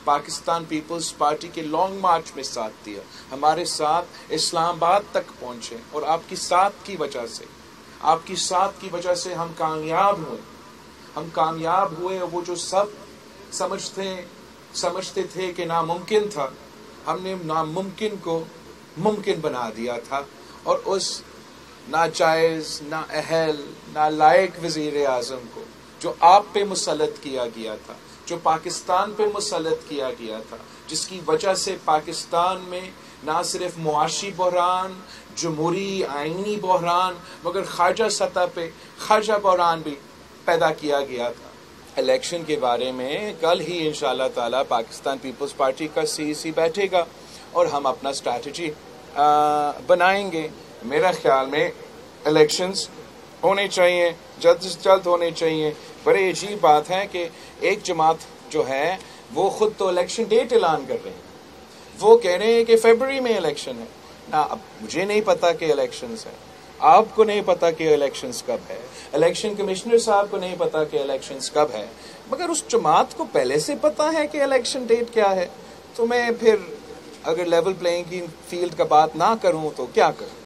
Pakistan peoples party के long मार्च में साथ दिया, हमारे साथ इस्लामाबाद तक पहुंचे, और आपकी साथ की वजह से हम कामयाब हुए। और वो जो सब समझते थे कि नामुमकिन था, हमने नामुमकिन को मुमकिन बना दिया था। और उस नाजायज, नाअहल, नालायक वज़ीर आज़म को जो आप पे मुसल्लत किया गया था, जो पाकिस्तान पे मुसल्लत किया गया था, जिसकी वजह से पाकिस्तान में ना सिर्फ मुआशी बहरान, जमहूरी आइनी बहरान, मगर खारजा सतह पे खारजा बहरान भी पैदा किया गया था। इलेक्शन के बारे में कल ही इंशाअल्लाह ताला पाकिस्तान पीपल्स पार्टी का सीईसी बैठेगा और हम अपना स्ट्रैटेजी बनाएंगे। मेरा ख्याल में इलेक्शंस होने चाहिए, जल्द से जल्द होने चाहिए। बड़े अजीब बात है कि एक जमात जो है वो खुद तो इलेक्शन डेट ऐलान कर रहे हैं, वो कह रहे हैं कि फरवरी में इलेक्शन है ना। अब मुझे नहीं पता कि इलेक्शंस है, आपको नहीं पता कि इलेक्शंस कब है, इलेक्शन कमिश्नर साहब को नहीं पता कि इलेक्शंस कब है, मगर उस जमात को पहले से पता है कि इलेक्शन डेट क्या है। तो मैं फिर अगर लेवल प्लेइंग फील्ड का बात ना करूं तो क्या करूं।